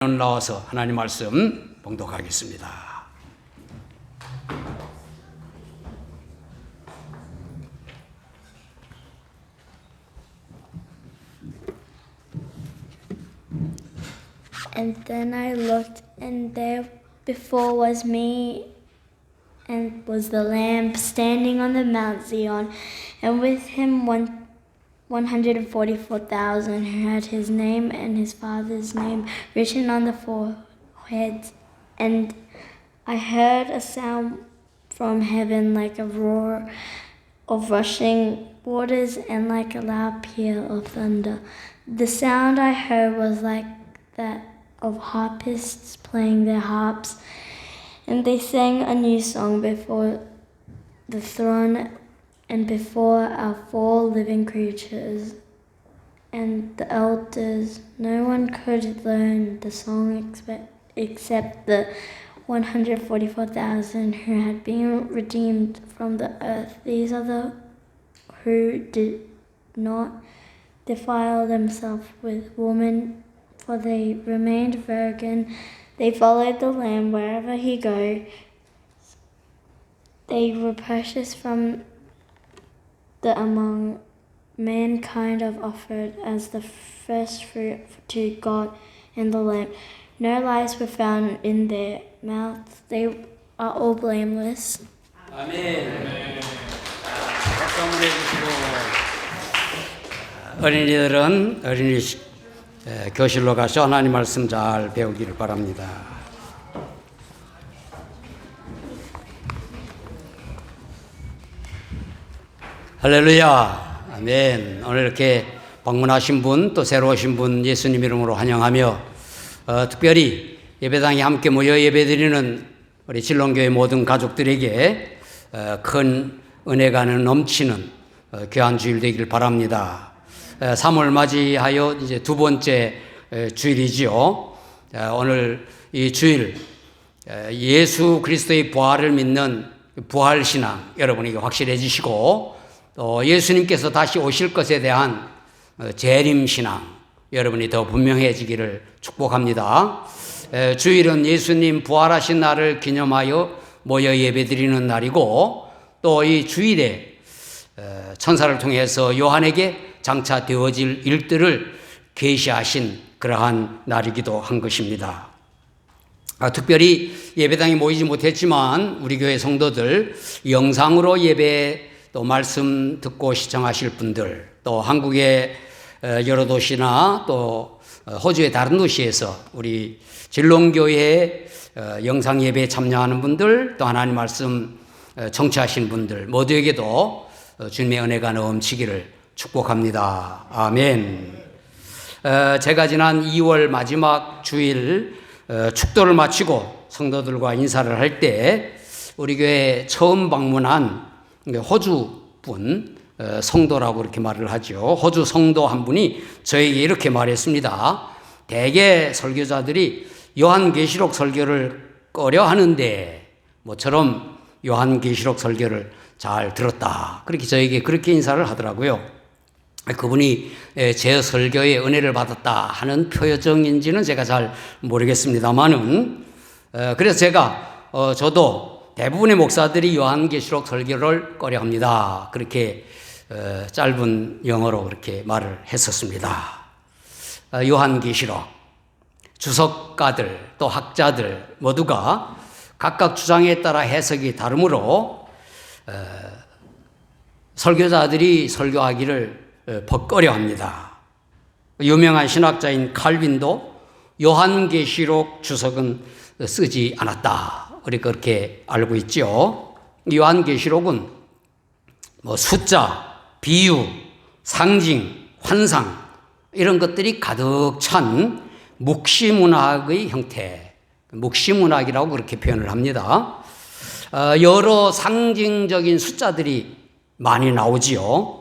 나와서 하나님 말씀 봉독하겠습니다. And then I looked, and there before was me, and was the Lamb standing on the Mount Zion, and with him 144,000 who had his name and his father's name written on the foreheads. And I heard a sound from heaven like a roar of rushing waters and like a loud peal of thunder. The sound I heard was like that of harpists playing their harps, and they sang a new song before the throne and before our four living creatures and the elders. No one could learn the song except the 144,000 who had been redeemed from the earth. These are the who did not defile themselves with woman, for they remained virgin. They followed the Lamb wherever he goes. They were precious from the among mankind of offered as the first fruit to God and the Lamb. No lies were found in their mouths. They are all blameless. 아멘. 박수 한번 해주시고, 어린이들은 교실로 가서 하나님 말씀 잘 배우기를 바랍니다. 할렐루야. 아멘. 오늘 이렇게 방문하신 분, 또 새로 오신 분 예수님 이름으로 환영하며, 특별히 예배당에 함께 모여 예배드리는 우리 진롱교회 모든 가족들에게 큰 은혜가 넘치는 귀한 주일 되길 바랍니다. 3월 맞이하여 이제 두 번째 주일이지요. 오늘 이 주일 예수 그리스도의 부활을 믿는 부활신앙 여러분에게 확실해지시고, 또 예수님께서 다시 오실 것에 대한 재림신앙 여러분이 더 분명해지기를 축복합니다. 주일은 예수님 부활하신 날을 기념하여 모여 예배드리는 날이고, 또 이 주일에 천사를 통해서 요한에게 장차 되어질 일들을 계시하신 그러한 날이기도 한 것입니다. 특별히 예배당에 모이지 못했지만 우리 교회 성도들, 영상으로 예배 또 말씀 듣고 시청하실 분들, 또 한국의 여러 도시나 또 호주의 다른 도시에서 우리 진롱교회에 영상 예배에 참여하는 분들, 또 하나님 말씀 청취하신 분들 모두에게도 주님의 은혜가 넘치기를 축복합니다. 아멘. 제가 지난 2월 마지막 주일 축도를 마치고 성도들과 인사를 할 때 우리 교회 처음 방문한 호주 분 성도라고 이렇게 말을 하죠. 호주 성도 한 분이 저에게 이렇게 말했습니다. 대개 설교자들이 요한계시록 설교를 꺼려 하는데 모처럼 요한계시록 설교를 잘 들었다. 그렇게 저에게 그렇게 인사를 하더라고요. 그분이 제 설교에 은혜를 받았다 하는 표정인지는 제가 잘 모르겠습니다만은, 그래서 제가 저도 대부분의 목사들이 요한계시록 설교를 꺼려합니다. 그렇게 짧은 영어로 그렇게 말을 했었습니다. 요한계시록 주석가들 또 학자들 모두가 각각 주장에 따라 해석이 다르므로 설교자들이 설교하기를 버거려합니다. 유명한 신학자인 칼빈도 요한계시록 주석은 쓰지 않았다. 우리 그렇게 알고 있죠. 요한계시록은 숫자, 비유, 상징, 환상 이런 것들이 가득 찬 묵시문학의 형태, 묵시문학이라고 그렇게 표현을 합니다. 여러 상징적인 숫자들이 많이 나오지요.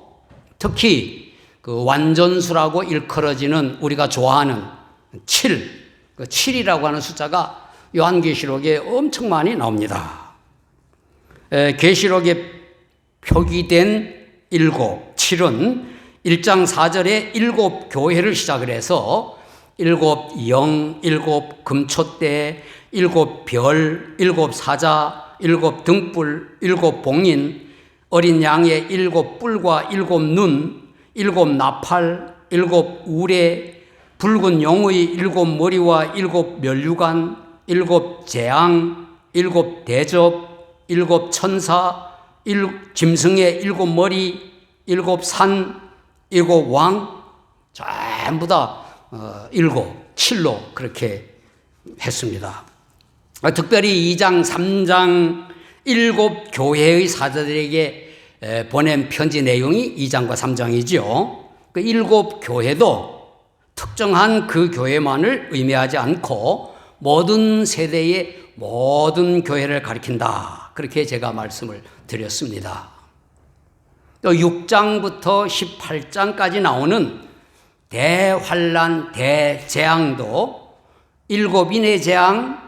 특히 그 완전수라고 일컬어지는 우리가 좋아하는 7, 그 7이라고 하는 숫자가 요한계시록에 엄청 많이 나옵니다. 계시록에 표기된 7, 7은 1장 4절에 7 교회를 시작을 해서 일곱 영, 일곱 금촛대, 일곱 별, 일곱 사자, 일곱 등불, 일곱 봉인, 어린 양의 일곱 뿔과 일곱 눈, 일곱 나팔, 일곱 우레, 붉은 용의 일곱 머리와 일곱 면류관, 일곱 재앙, 일곱 대접, 일곱 천사, 짐승의 일곱 머리, 일곱 산, 일곱 왕, 전부 다 일곱, 칠로 그렇게 했습니다. 특별히 2장, 3장 일곱 교회의 사도들에게 보낸 편지 내용이 2장과 3장이죠. 그 일곱 교회도 특정한 그 교회만을 의미하지 않고 모든 세대의 모든 교회를 가리킨다. 그렇게 제가 말씀을 드렸습니다. 또 6장부터 18장까지 나오는 대환란, 대재앙도 일곱 인의 재앙,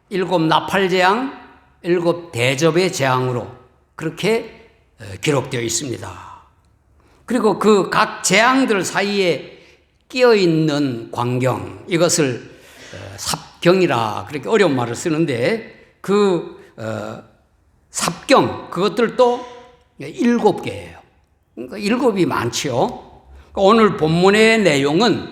일곱 나팔 재앙, 일곱 대접의 재앙으로 그렇게 기록되어 있습니다. 그리고 그 각 재앙들 사이에 끼어 있는 광경, 이것을 삽경이라 그렇게 어려운 말을 쓰는데 그 삽경, 그것들도 7개예요. 그러니까 7이 많지요. 오늘 본문의 내용은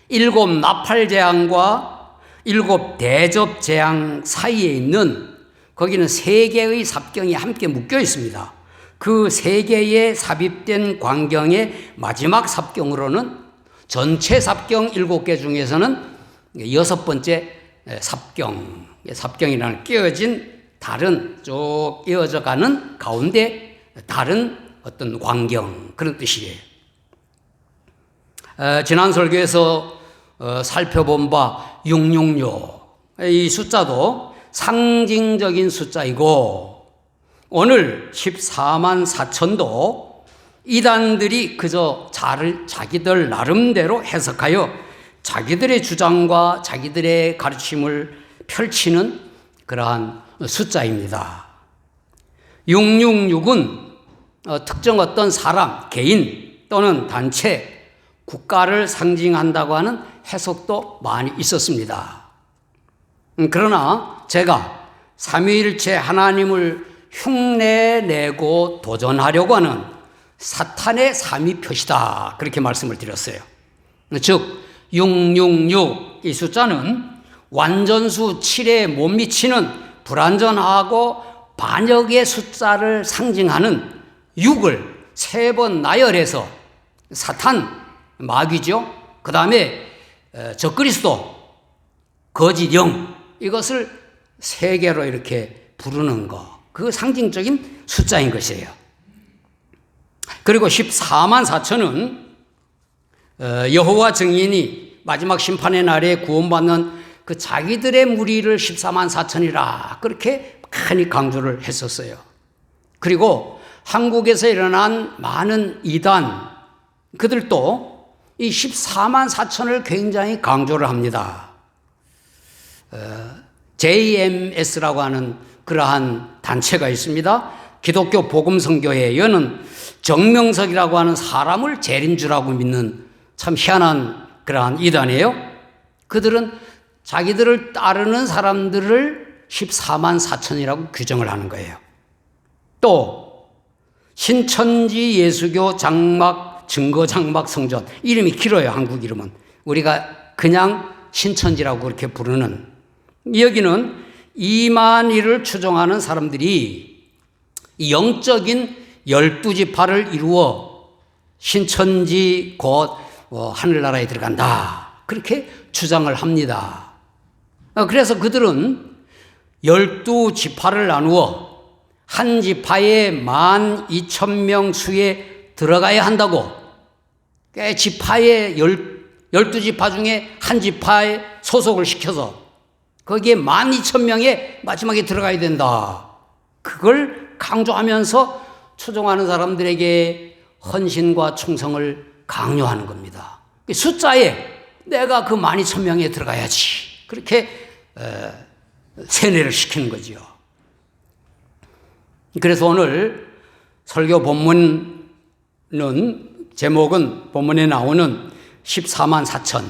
일곱 나팔 재앙과 일곱 대접 재앙 사이에 있는 거기는 3개의 삽경이 함께 묶여 있습니다. 그 3개의 삽입된 광경의 마지막 삽경으로는 전체 삽경 7개 중에서는 6번째 삽경이라는 끼어진 다른 쭉 이어져 가는 가운데 다른 어떤 광경, 그런 뜻이에요. 지난 설교에서 살펴본 바 666, 이 숫자도 상징적인 숫자이고 오늘 14만 4천도 이단들이 그저 자기들 나름대로 해석하여 자기들의 주장과 자기들의 가르침을 펼치는 그러한 숫자입니다. 666은 특정 어떤 사람, 개인 또는 단체, 국가를 상징한다고 하는 해석도 많이 있었습니다. 그러나 제가 삼위일체 하나님을 흉내내고 도전하려고 하는 사탄의 삼위표시다, 그렇게 말씀을 드렸어요. 즉 666, 이 숫자는 완전수 7에 못 미치는 불완전하고 반역의 숫자를 상징하는 6을 3번 나열해서 사탄, 마귀죠. 그 다음에 적그리스도, 거짓 영, 이것을 3개로 이렇게 부르는 거, 그 상징적인 숫자인 것이에요. 그리고 14만 4천은 여호와 증인이 마지막 심판의 날에 구원받는 그 자기들의 무리를 14만 4천이라 그렇게 많이 강조를 했었어요. 그리고 한국에서 일어난 많은 이단, 그들도 이 14만 4천을 굉장히 강조를 합니다. JMS라고 하는 그러한 단체가 있습니다. 기독교 복음선교회, 이거는 정명석이라고 하는 사람을 재림주라고 믿는 참 희한한 그러한 이단이에요. 그들은 자기들을 따르는 사람들을 14만 4천이라고 규정을 하는 거예요. 또 신천지 예수교 장막 증거장막 성전, 이름이 길어요. 한국 이름은 우리가 그냥 신천지라고 그렇게 부르는, 여기는 2만일을 추종하는 사람들이 영적인 12지파를 이루어 신천지 곧 하늘나라에 들어간다, 그렇게 주장을 합니다. 그래서 그들은 12지파를 나누어 한 지파에 12,000명 수에 들어가야 한다고, 지파의 12지파 중에 한 지파에 소속을 시켜서 거기에 12,000명에 마지막에 들어가야 된다, 그걸 강조하면서 추종하는 사람들에게 헌신과 충성을 강요하는 겁니다. 숫자에 내가 그 12,000명에 들어가야지, 그렇게 세뇌를 시키는 거죠. 그래서 오늘 설교 본문은, 제목은 본문에 나오는 14만 4천,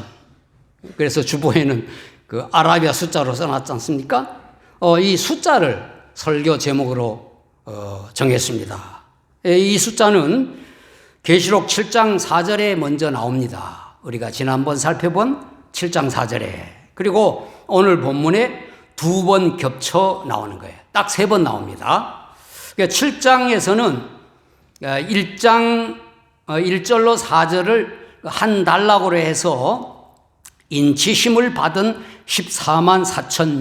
그래서 주보에는 그 아라비아 숫자로 써놨지 않습니까? 이 숫자를 설교 제목으로 정했습니다. 이 숫자는 계시록 7장 4절에 먼저 나옵니다. 우리가 지난번 살펴본 7장 4절에. 그리고 오늘 본문에 2번 겹쳐 나오는 거예요. 딱 3번 나옵니다. 7장에서는 1장 1절로 4절을 한 단락으로 해서 인치심을 받은 14만 4천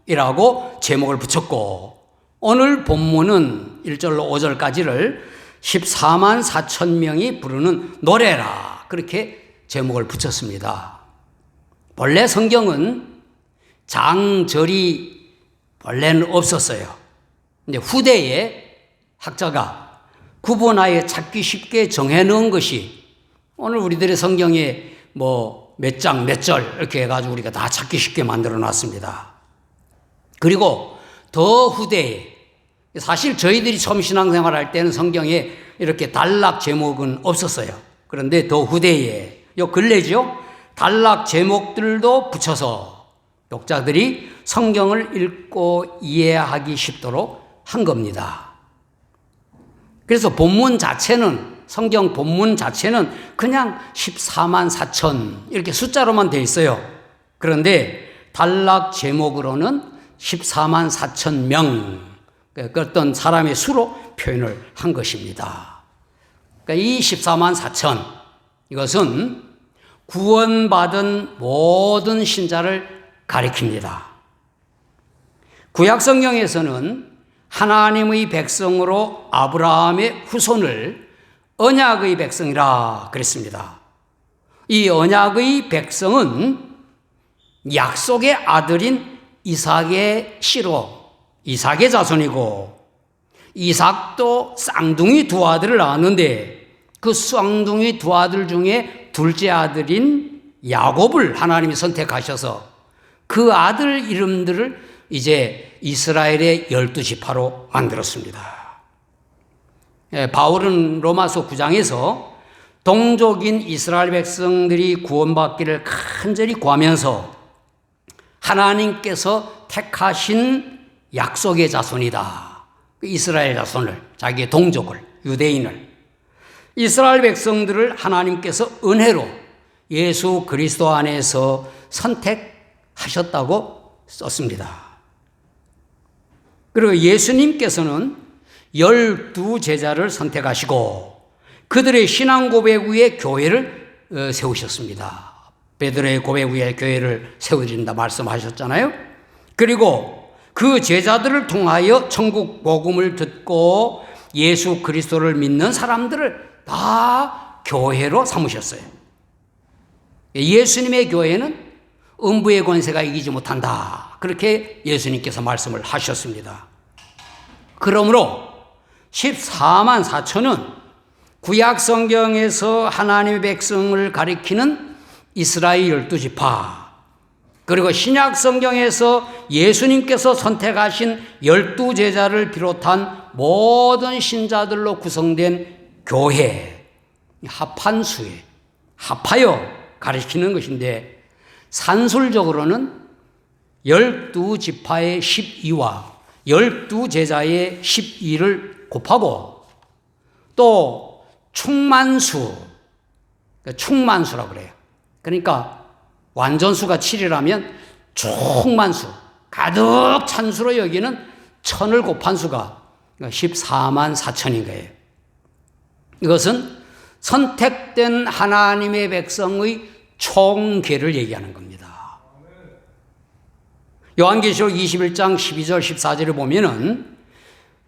명이라고 제목을 붙였고, 오늘 본문은 1절로 5절까지를 14만 4천 명이 부르는 노래라, 그렇게 제목을 붙였습니다. 본래 성경은 장절이 원래는 없었어요. 근데 후대에 학자가 구분하여 찾기 쉽게 정해놓은 것이 오늘 우리들의 성경에 몇 장, 몇 절 이렇게 해가지고 우리가 다 찾기 쉽게 만들어 놨습니다. 그리고 더 후대에, 사실 저희들이 처음 신앙생활 할 때는 성경에 이렇게 단락 제목은 없었어요. 그런데 더 후대에, 요 근래죠, 단락 제목들도 붙여서 독자들이 성경을 읽고 이해하기 쉽도록 한 겁니다. 그래서 본문 자체는, 성경 본문 자체는 그냥 14만 4천 이렇게 숫자로만 되어 있어요. 그런데 단락 제목으로는 14만 4천 명, 그 어떤 사람의 수로 표현을 한 것입니다. 그러니까 이 14만 4천, 이것은 구원받은 모든 신자를 가리킵니다. 구약 성경에서는 하나님의 백성으로 아브라함의 후손을 언약의 백성이라 그랬습니다. 이 언약의 백성은 약속의 아들인 이삭의 씨로, 이삭의 자손이고, 이삭도 쌍둥이 2아들을 낳았는데 그 쌍둥이 2아들 중에 둘째 아들인 야곱을 하나님이 선택하셔서 그 아들 이름들을 이제 이스라엘의 12지파로 만들었습니다. 바울은 로마서 9장에서 동족인 이스라엘 백성들이 구원받기를 간절히 구하면서 하나님께서 택하신 약속의 자손이다, 이스라엘 자손을, 자기의 동족을, 유대인을, 이스라엘 백성들을 하나님께서 은혜로 예수 그리스도 안에서 선택하셨다고 썼습니다. 그리고 예수님께서는 12제자를 선택하시고 그들의 신앙 고백 위에 교회를 세우셨습니다. 베드로의 고백 위에 교회를 세워드린다 말씀하셨잖아요. 그리고 그 제자들을 통하여 천국 복음을 듣고 예수 그리스도를 믿는 사람들을 다 교회로 삼으셨어요. 예수님의 교회는 음부의 권세가 이기지 못한다, 그렇게 예수님께서 말씀을 하셨습니다. 그러므로 14만 4천은 구약 성경에서 하나님의 백성을 가리키는 이스라엘 12지파, 그리고 신약 성경에서 예수님께서 선택하신 12제자를 비롯한 모든 신자들로 구성된 교회, 합한 수에, 합하여 가리키는 것인데, 산술적으로는 12지파의 12와 12제자의 12를 곱하고 또 충만수, 충만수라고 그래요. 그러니까 완전수가 7이라면 충만수, 가득 찬 수로 여기는 1000을 곱한 수가 14만 4천인 거예요. 이것은 선택된 하나님의 백성의 총계를 얘기하는 겁니다. 요한계시록 21장 12절 14절을 보면은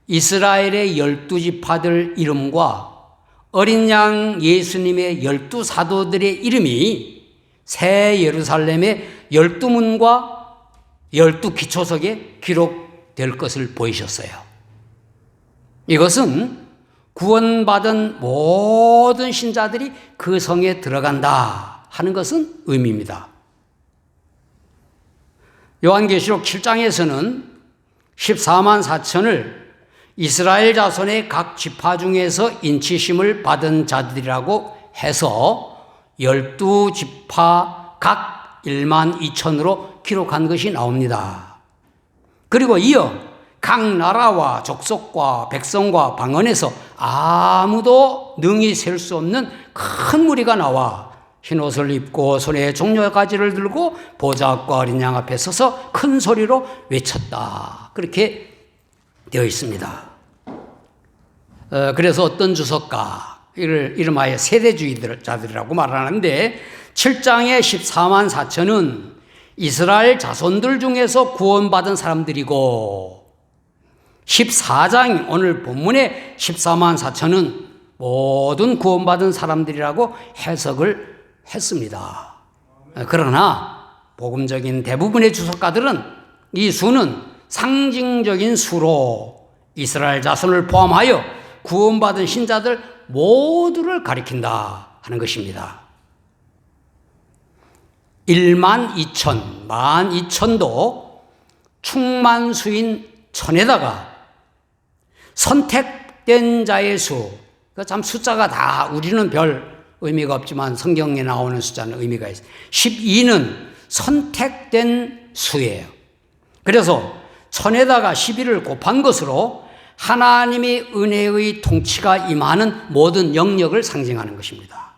이스라엘의 12지파들 이름과 어린 양 예수님의 12사도들의 이름이 새 예루살렘의 12문과 12기초석에 기록될 것을 보이셨어요. 이것은 구원받은 모든 신자들이 그 성에 들어간다 하는 것은 의미입니다. 요한계시록 7장에서는 14만 4천을 이스라엘 자손의 각 지파 중에서 인치심을 받은 자들이라고 해서 12지파 각 1만 2천으로 기록한 것이 나옵니다. 그리고 이어 각 나라와 족속과 백성과 방언에서 아무도 능히 셀 수 없는 큰 무리가 나와 흰옷을 입고 손에 종려가지를 들고 보좌 앞과 어린 양 앞에 서서 큰 소리로 외쳤다. 그렇게 되어 있습니다. 그래서 어떤 주석가 이를 이름하여 세대주의자들이라고 말하는데 7장의 14만 4천은 이스라엘 자손들 중에서 구원받은 사람들이고 14장 오늘 본문의 14만 4천은 모든 구원받은 사람들이라고 해석을 했습니다. 그러나 복음적인 대부분의 주석가들은 이 수는 상징적인 수로 이스라엘 자손을 포함하여 구원받은 신자들 모두를 가리킨다 하는 것입니다. 1만 2천, 12,000도 충만수인 천에다가 선택된 자의 수, 참 숫자가 다 우리는 별 의미가 없지만 성경에 나오는 숫자는 의미가 있어요. 12는 선택된 수예요. 그래서 천에다가 12를 곱한 것으로 하나님의 은혜의 통치가 임하는 모든 영역을 상징하는 것입니다.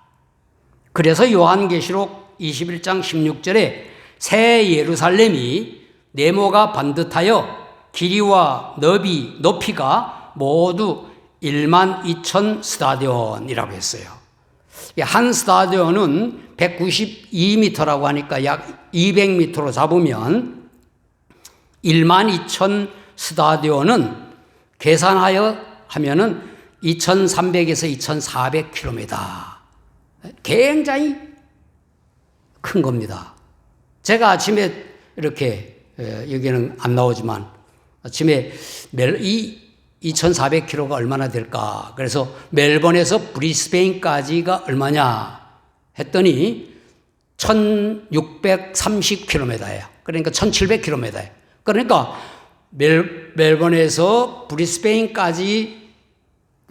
그래서 요한계시록 21장 16절에 새 예루살렘이 네모가 반듯하여 길이와 높이가 모두 1만 2천 스타디온이라고 했어요. 한 스타디온은 192m라고 하니까 약 200m로 잡으면 1만 2천 스타디온은 계산하여 하면은 2,300에서 2,400km. 굉장히 큰 겁니다. 제가 아침에 이렇게 여기는 안 나오지만 아침에 이 2,400km가 얼마나 될까? 그래서 멜번에서 브리스베인까지가 얼마냐 했더니 1,630km예요. 그러니까 1,700km예요. 그러니까 멜번에서 브리스베인까지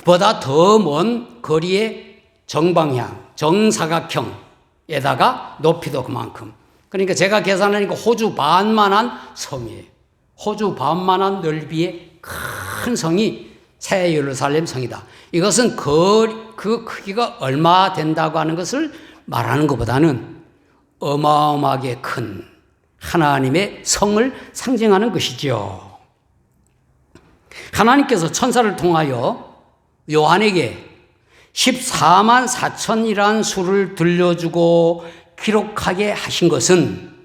보다 더 먼 거리의 정방향, 정사각형에다가 높이도 그만큼. 그러니까 제가 계산하니까 호주 반만한 성이에요. 호주 반만한 넓이의 큰 성이 새 예루살렘 성이다. 이것은 그 크기가 얼마 된다고 하는 것을 말하는 것보다는 어마어마하게 큰 하나님의 성을 상징하는 것이죠. 하나님께서 천사를 통하여 요한에게 14만 4천이라는 수를 들려주고 기록하게 하신 것은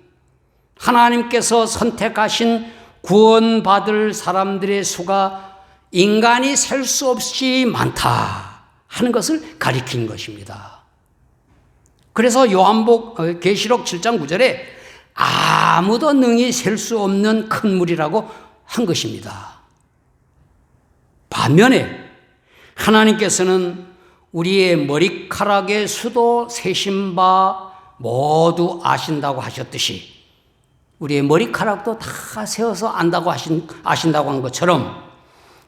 하나님께서 선택하신 구원받을 사람들의 수가 인간이 셀 수 없이 많다 하는 것을 가리킨 것입니다. 그래서 계시록 7장 9절에 아무도 능히 셀 수 없는 큰 물이라고 한 것입니다. 반면에 하나님께서는 우리의 머리카락의 수도 세신 바 모두 아신다고 하셨듯이 우리의 머리카락도 다 세어서 안다고 아신다고 한 것처럼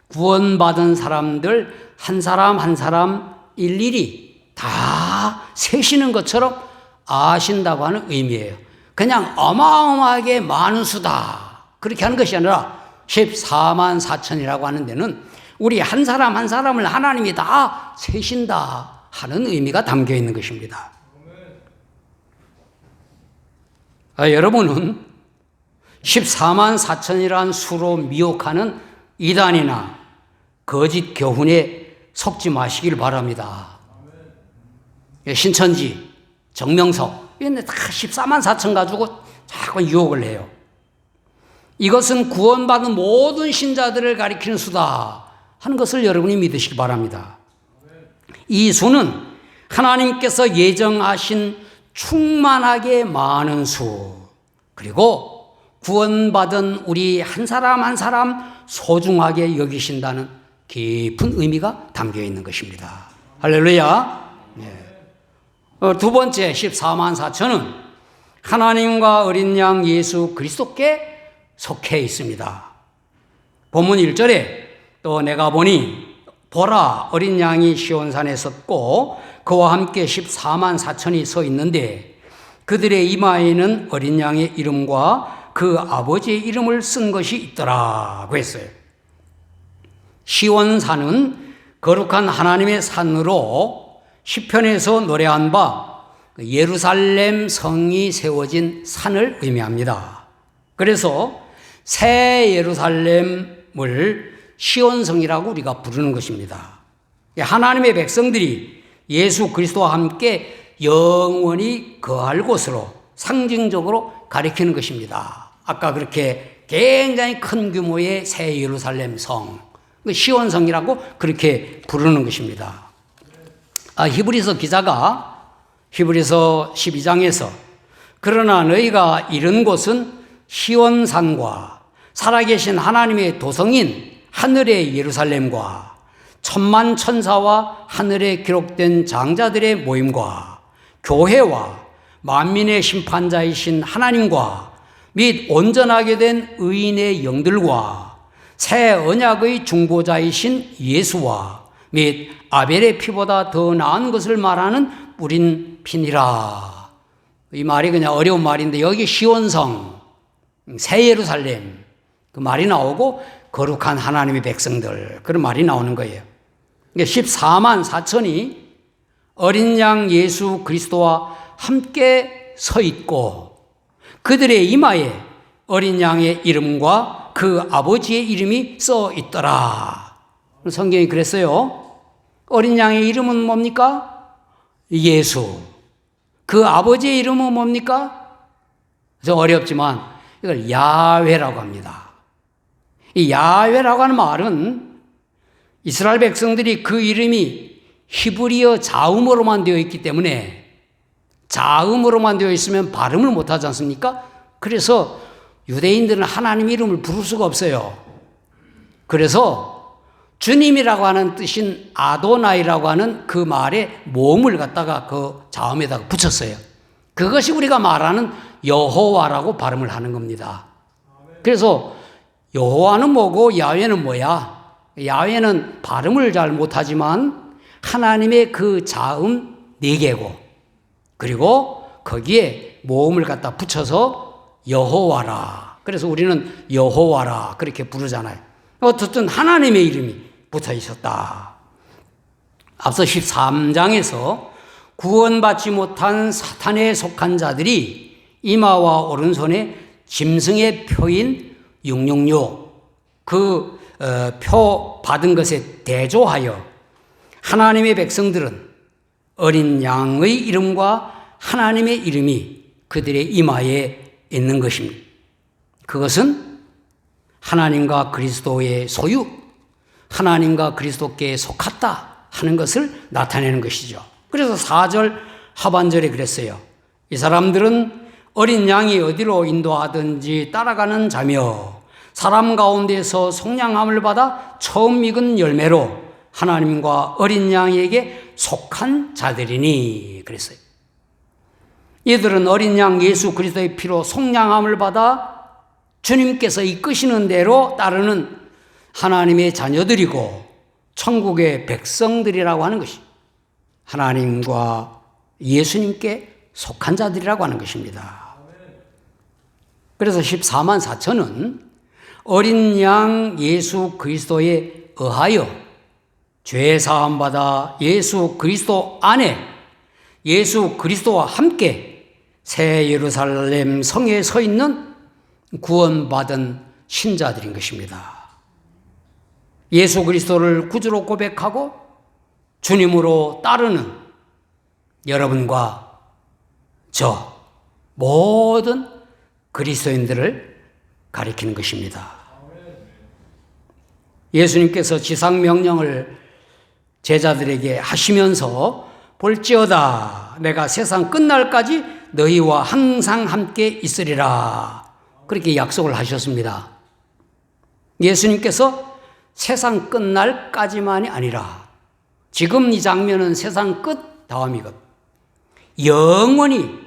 구원받은 사람들 한 사람 한 사람 일일이 다 세시는 것처럼 아신다고 하는 의미예요. 그냥 어마어마하게 많은 수다 그렇게 하는 것이 아니라 14만 4천이라고 하는 데는 우리 한 사람 한 사람을 하나님이 다 세신다 하는 의미가 담겨 있는 것입니다. 여러분은 14만 4천이라는 수로 미혹하는 이단이나 거짓 교훈에 속지 마시길 바랍니다. 신천지, 정명석 이런 다 14만 4천 가지고 자꾸 유혹을 해요. 이것은 구원받은 모든 신자들을 가리키는 수다 하는 것을 여러분이 믿으시기 바랍니다. 이 수는 하나님께서 예정하신 충만하게 많은 수 그리고 구원받은 우리 한 사람 한 사람 소중하게 여기신다는 깊은 의미가 담겨 있는 것입니다. 할렐루야. 두 번째 14만 4천은 하나님과 어린 양 예수 그리스도께 속해 있습니다. 본문 1절에 또 내가 보니 보라 어린 양이 시온산에 섰고 그와 함께 14만 4천이 서 있는데 그들의 이마에는 어린 양의 이름과 그 아버지의 이름을 쓴 것이 있더라고 했어요. 시온산은 거룩한 하나님의 산으로 시편에서 노래한 바 예루살렘 성이 세워진 산을 의미합니다. 그래서 새 예루살렘을 시온성이라고 우리가 부르는 것입니다. 하나님의 백성들이 예수 그리스도와 함께 영원히 거할 곳으로 상징적으로 가리키는 것입니다. 아까 그렇게 굉장히 큰 규모의 새 예루살렘 성, 시온성이라고 그렇게 부르는 것입니다. 히브리서 기자가 히브리서 12장에서 그러나 너희가 이른 곳은 시온산과 살아계신 하나님의 도성인 하늘의 예루살렘과 천만 천사와 하늘에 기록된 장자들의 모임과 교회와 만민의 심판자이신 하나님과 및 온전하게 된 의인의 영들과 새 언약의 중보자이신 예수와 및 아벨의 피보다 더 나은 것을 말하는 뿌린 피니라. 이 말이 그냥 어려운 말인데 여기 시온성, 새 예루살렘 그 말이 나오고 거룩한 하나님의 백성들 그런 말이 나오는 거예요. 14만 4천이 어린 양 예수 그리스도와 함께 서 있고 그들의 이마에 어린 양의 이름과 그 아버지의 이름이 써 있더라. 성경이 그랬어요. 어린 양의 이름은 뭡니까? 예수. 그 아버지의 이름은 뭡니까? 좀 어렵지만 이걸 야훼라고 합니다. 이 야훼라고 하는 말은 이스라엘 백성들이 그 이름이 히브리어 자음으로만 되어 있기 때문에 자음으로만 되어 있으면 발음을 못하지 않습니까? 그래서 유대인들은 하나님 이름을 부를 수가 없어요. 그래서 주님이라고 하는 뜻인 아도나이라고 하는 그 말에 모음을 갖다가 그 자음에다가 붙였어요. 그것이 우리가 말하는 여호와라고 발음을 하는 겁니다. 그래서 여호와는 뭐고 야훼는 뭐야? 야훼는 발음을 잘 못하지만 하나님의 그 자음 4개고 그리고 거기에 모음을 갖다 붙여서 여호와라. 그래서 우리는 여호와라 그렇게 부르잖아요. 어쨌든 하나님의 이름이 붙어 있었다. 앞서 13장에서 구원받지 못한 사탄에 속한 자들이 이마와 오른손에 짐승의 표인 666 그 표 받은 것에 대조하여 하나님의 백성들은 어린 양의 이름과 하나님의 이름이 그들의 이마에 있는 것입니다. 그것은 하나님과 그리스도의 소유, 하나님과 그리스도께 속았다 하는 것을 나타내는 것이죠. 그래서 4절 하반절에 그랬어요. 이 사람들은 어린 양이 어디로 인도하든지 따라가는 자며 사람 가운데서 속량함을 받아 처음 익은 열매로 하나님과 어린 양에게 속한 자들이니 그랬어요. 이들은 어린 양 예수 그리스도의 피로 속량함을 받아 주님께서 이끄시는 대로 따르는 하나님의 자녀들이고 천국의 백성들이라고 하는 것이 하나님과 예수님께 속한 자들이라고 하는 것입니다. 그래서 14만 4천은 어린 양 예수 그리스도에 의하여 죄 사함 받아 예수 그리스도 안에 예수 그리스도와 함께 새 예루살렘 성에 서 있는 구원받은 신자들인 것입니다. 예수 그리스도를 구주로 고백하고 주님으로 따르는 여러분과 저 모든 그리스도인들을 가리키는 것입니다. 예수님께서 지상명령을 제자들에게 하시면서 볼지어다 내가 세상 끝날까지 너희와 항상 함께 있으리라 그렇게 약속을 하셨습니다. 예수님께서 세상 끝날까지만이 아니라 지금 이 장면은 세상 끝 다음이거든. 영원히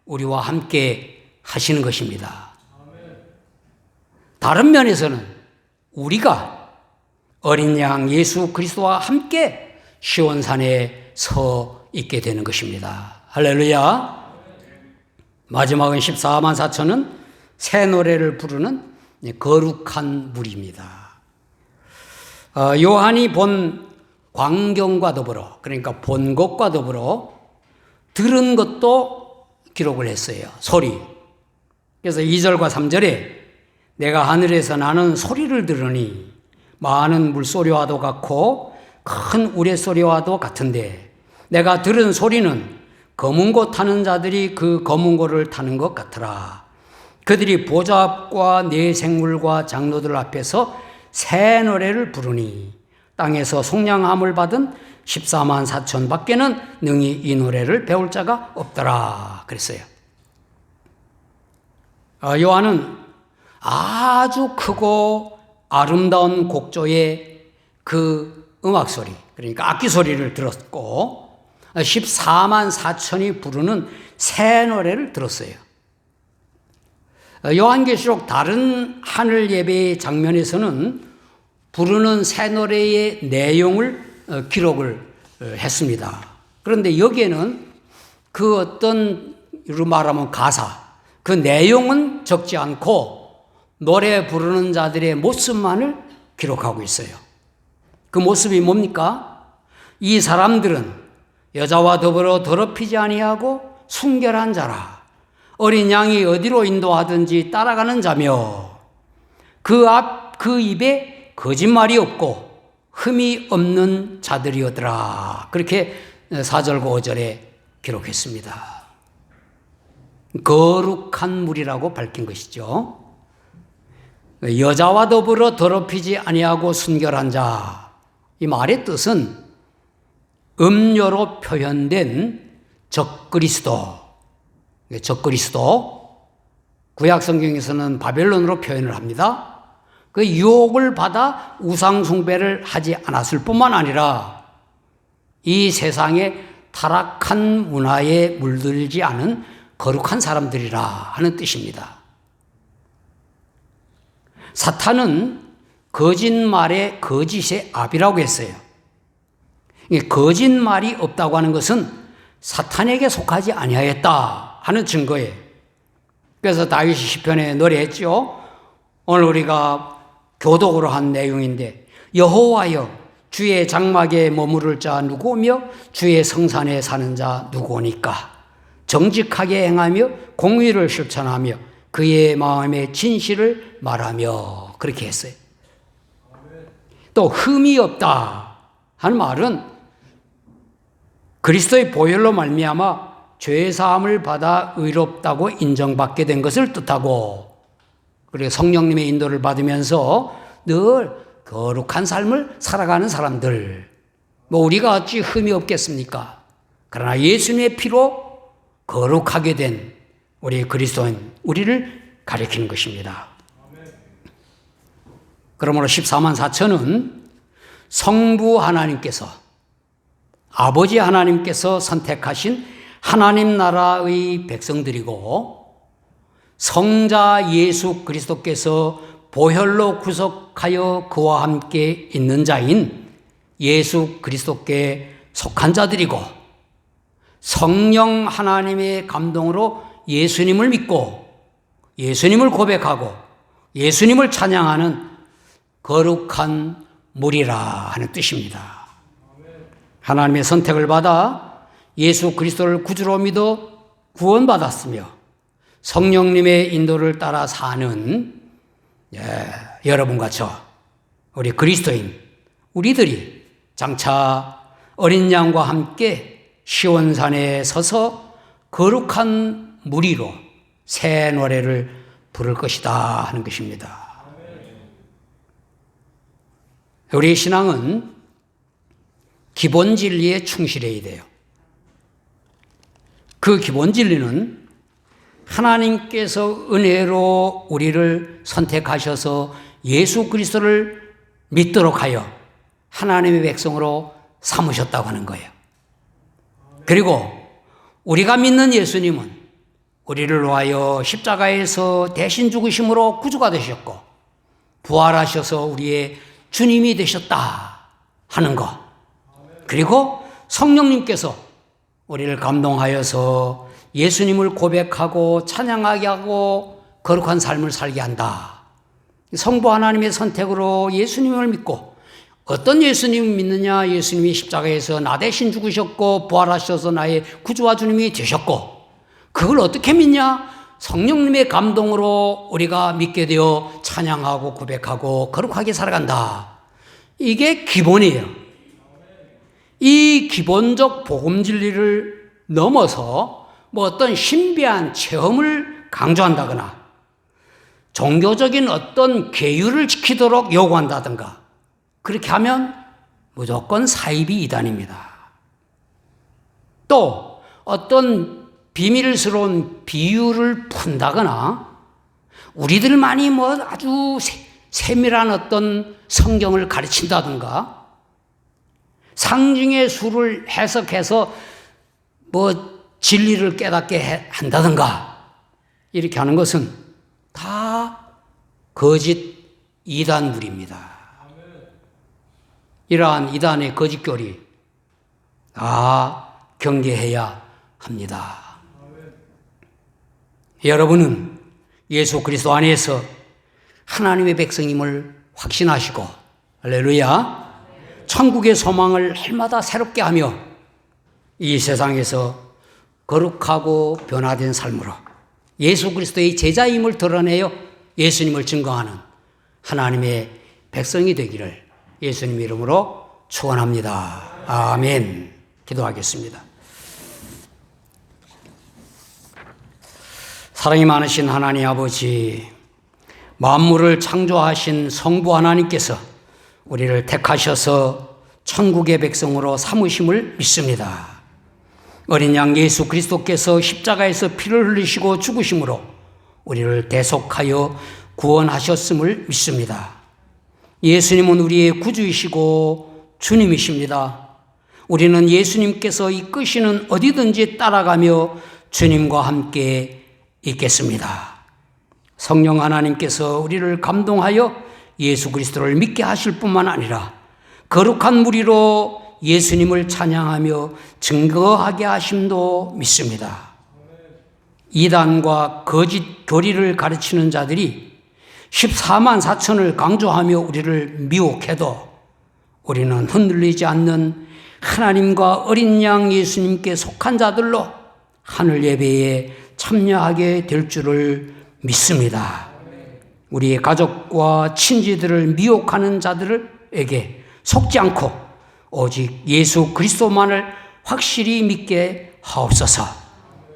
우리와 함께 하시는 것입니다. 다른 면에서는 우리가 어린 양 예수 그리스도와 함께 시온산에 서 있게 되는 것입니다. 할렐루야. 마지막은 14만 4천은 새 노래를 부르는 거룩한 무리입니다. 요한이 본 광경과 더불어, 그러니까 본 것과 더불어 들은 것도 기록을 했어요. 소리. 그래서 2절과 3절에 내가 하늘에서 나는 소리를 들으니 많은 물소리와도 같고 큰 우레소리와도 같은데 내가 들은 소리는 검은 고 타는 자들이 그 검은 고를 타는 것 같더라. 그들이 보좌 앞과 네 생물과 장로들 앞에서 새 노래를 부르니 땅에서 속량함을 받은 14만 4천 밖에는 능히 이 노래를 배울 자가 없더라 그랬어요. 요한은 아주 크고 아름다운 곡조의 그 음악 소리, 그러니까 악기 소리를 들었고 14만 4천이 부르는 새 노래를 들었어요. 요한계시록 다른 하늘 예배의 장면에서는 부르는 새 노래의 내용을 기록을 했습니다. 그런데 여기에는 그 어떤 말하면 가사, 그 내용은 적지 않고 노래 부르는 자들의 모습만을 기록하고 있어요. 그 모습이 뭡니까? 이 사람들은 여자와 더불어 더럽히지 아니하고 순결한 자라. 어린 양이 어디로 인도하든지 따라가는 자며 그 입에 거짓말이 없고 흠이 없는 자들이었더라. 그렇게 4절과 5절에 기록했습니다. 거룩한 무리라고 밝힌 것이죠. 여자와 더불어 더럽히지 아니하고 순결한 자. 이 말의 뜻은 음료로 표현된 적그리스도. 구약 성경에서는 바벨론으로 표현을 합니다. 그 유혹을 받아 우상 숭배를 하지 않았을 뿐만 아니라 이 세상의 타락한 문화에 물들지 않은 거룩한 사람들이라 하는 뜻입니다. 사탄은 거짓말의 거짓의 아비라고 했어요. 거짓말이 없다고 하는 것은 사탄에게 속하지 아니하였다 하는 증거예요. 그래서 다윗이 시편에 노래했죠. 오늘 우리가 교독으로 한 내용인데 여호와여 주의 장막에 머무를 자 누구며 주의 성산에 사는 자 누구니까 정직하게 행하며 공의를 실천하며 그의 마음의 진실을 말하며 그렇게 했어요. 또 흠이 없다 하는 말은 그리스도의 보혈로 말미암아 죄 사함을 받아 의롭다고 인정받게 된 것을 뜻하고 그리고 성령님의 인도를 받으면서 늘 거룩한 삶을 살아가는 사람들. 우리가 어찌 흠이 없겠습니까? 그러나 예수님의 피로 거룩하게 된 우리 그리스도인 우리를 가리키는 것입니다. 그러므로 14만 4천은 성부 하나님께서 아버지 하나님께서 선택하신 하나님 나라의 백성들이고 성자 예수 그리스도께서 보혈로 구속하여 그와 함께 있는 자인 예수 그리스도께 속한 자들이고 성령 하나님의 감동으로 예수님을 믿고 예수님을 고백하고 예수님을 찬양하는 거룩한 무리라 하는 뜻입니다. 하나님의 선택을 받아 예수 그리스도를 구주로 믿어 구원받았으며 성령님의 인도를 따라 사는 여러분과 저 우리 그리스도인 우리들이 장차 어린 양과 함께 시온산에 서서 거룩한 무리로 새 노래를 부를 것이다 하는 것입니다. 우리의 신앙은 기본 진리에 충실해야 돼요. 그 기본 진리는 하나님께서 은혜로 우리를 선택하셔서 예수 그리스도를 믿도록 하여 하나님의 백성으로 삼으셨다고 하는 거예요. 그리고 우리가 믿는 예수님은 우리를 위하여 십자가에서 대신 죽으심으로 구주가 되셨고 부활하셔서 우리의 주님이 되셨다 하는 것. 그리고 성령님께서 우리를 감동하여서 예수님을 고백하고 찬양하게 하고 거룩한 삶을 살게 한다. 성부 하나님의 선택으로 예수님을 믿고, 어떤 예수님을 믿느냐? 예수님이 십자가에서 나 대신 죽으셨고 부활하셔서 나의 구주와 주님이 되셨고, 그걸 어떻게 믿냐? 성령님의 감동으로 우리가 믿게 되어 찬양하고 고백하고 거룩하게 살아간다. 이게 기본이에요. 이 기본적 복음 진리를 넘어서 뭐 어떤 신비한 체험을 강조한다거나 종교적인 어떤 계율을 지키도록 요구한다든가, 그렇게 하면 무조건 사이비 이단입니다. 또 어떤 비밀스러운 비유를 푼다거나 우리들만이 뭐 아주 세밀한 어떤 성경을 가르친다든가 상징의 수를 해석해서 뭐 진리를 깨닫게 한다든가, 이렇게 하는 것은 다 거짓 이단물입니다. 이러한 이단의 거짓교리 다 경계해야 합니다. 여러분은 예수 그리스도 안에서 하나님의 백성임을 확신하시고, 할렐루야, 천국의 소망을 해마다 새롭게 하며 이 세상에서 거룩하고 변화된 삶으로 예수 그리스도의 제자임을 드러내어 예수님을 증거하는 하나님의 백성이 되기를 예수님 이름으로 축원합니다. 아멘. 기도하겠습니다. 사랑이 많으신 하나님 아버지, 만물을 창조하신 성부 하나님께서 우리를 택하셔서 천국의 백성으로 삼으심을 믿습니다. 어린 양 예수 그리스도께서 십자가에서 피를 흘리시고 죽으심으로 우리를 대속하여 구원하셨음을 믿습니다. 예수님은 우리의 구주이시고 주님이십니다. 우리는 예수님께서 이끄시는 어디든지 따라가며 주님과 함께 있겠습니다. 성령 하나님께서 우리를 감동하여 예수 그리스도를 믿게 하실 뿐만 아니라 거룩한 무리로 예수님을 찬양하며 증거하게 하심도 믿습니다. 이단과 거짓 교리를 가르치는 자들이 14만 4천을 강조하며 우리를 미혹해도 우리는 흔들리지 않는 하나님과 어린 양 예수님께 속한 자들로 하늘 예배에 참여하게 될 줄을 믿습니다. 우리의 가족과 친지들을 미혹하는 자들에게 속지 않고 오직 예수 그리스도만을 확실히 믿게 하옵소서.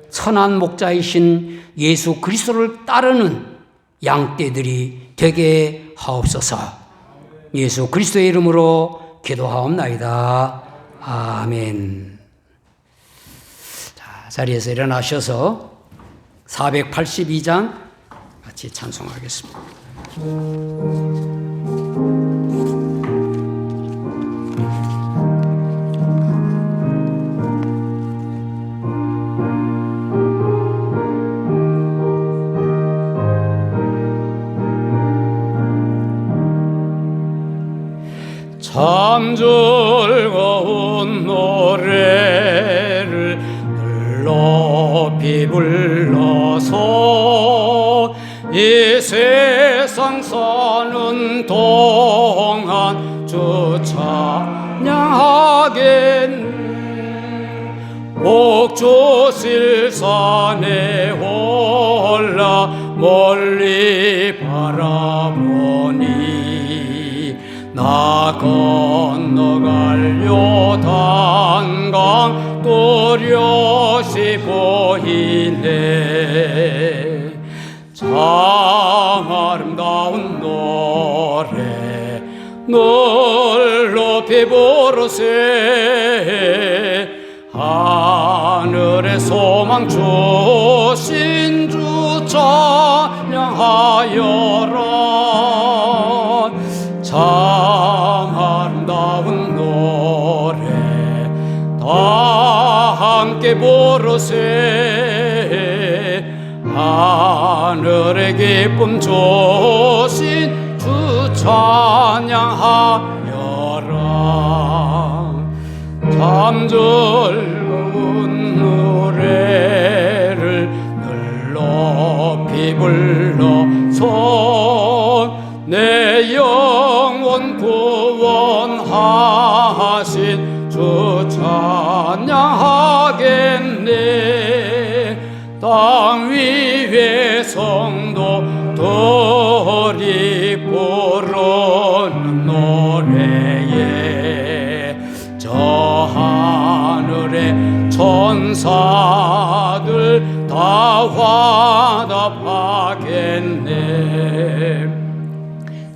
선한 목자이신 예수 그리스도를 따르는 양떼들이 되게 하옵소서. 예수 그리스도의 이름으로 기도하옵나이다. 아멘. 자, 자리에서 일어나셔서 482장 같이 찬송하겠습니다. 참 즐거운 노래를 높이 불러서 이 세상 사는 동안 주 찬양하겠네. 옥조실산에 올라 멀리 바라보니 나 건너갈 요단강 또렷이 보이네. 참 아름다운 노래 널 높이 부르세. 하늘의 소망 주신 주 찬양하여라. 참 아름다운 노래 다 함께 부르세. 하늘의 기쁨 주신 주 찬양하여라. 참 즐거운 노래를 내 영혼 구원하신 주 찬양하겠네. 땅 위의 성도들이 부르는 노래에 저 하늘의 천사들 다 화답하겠네.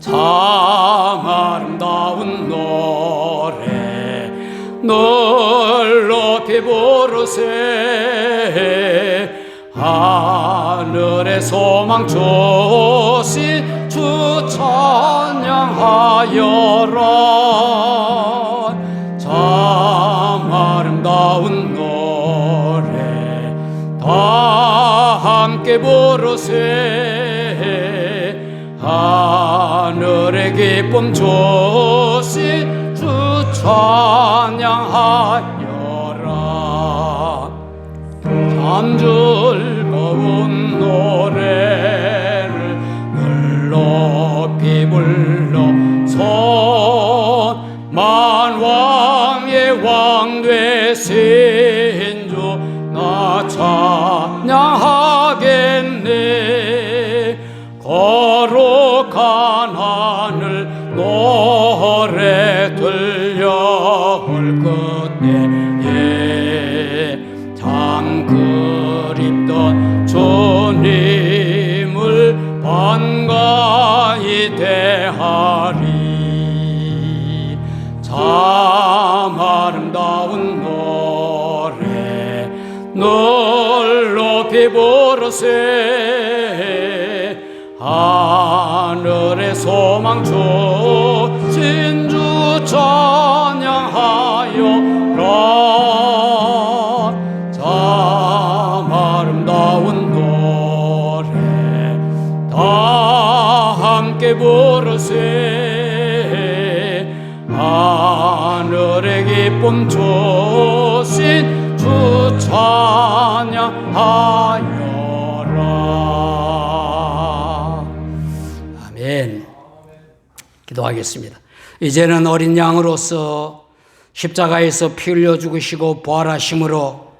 참 아름다운 노래 널 높이 부르세. 하늘의 소망 주신 주 찬양하여라. 참 아름다운 노래 다 함께 부르세. 하늘의 기쁨 주신 주 찬양하여라. 참 즐거운 노래를 늘 높이 불러서 만왕의 왕 되신 주 나 찬양하겠네. 거룩한 하늘 노래 들려올 그때에 참 그립던 주님을 반가이 대하리. 참 아름다운 노래 널 높이 부르세. 하늘의 소망 주신 주 찬양하여라. 참 아름다운 노래 다 함께 부르세. 하늘의 기쁨 주신 주 찬양하여라. 아멘. 기도하겠습니다. 이제는 어린 양으로서 십자가에서 피 흘려 죽으시고 부활하심으로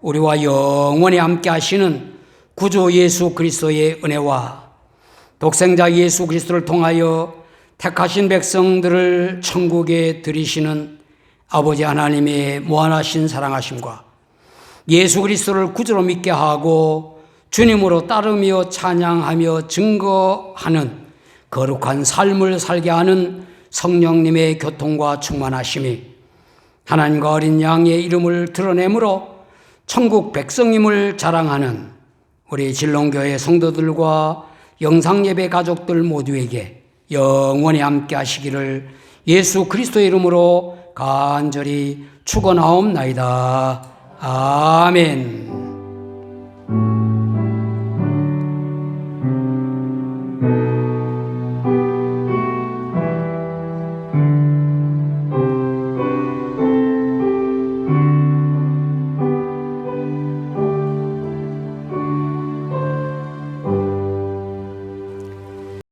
우리와 영원히 함께 하시는 구주 예수 그리스도의 은혜와 독생자 예수 그리스도를 통하여 택하신 백성들을 천국에 들이시는 아버지 하나님의 무한하신 사랑하심과 예수 그리스도를 구주로 믿게 하고 주님으로 따르며 찬양하며 증거하는 거룩한 삶을 살게 하는 성령님의 교통과 충만하심이 하나님과 어린 양의 이름을 드러내므로 천국 백성임을 자랑하는 우리 진롱교회 성도들과 영상예배 가족들 모두에게 영원히 함께 하시기를 예수 그리스도의 이름으로 간절히 축원하옵나이다. 아멘.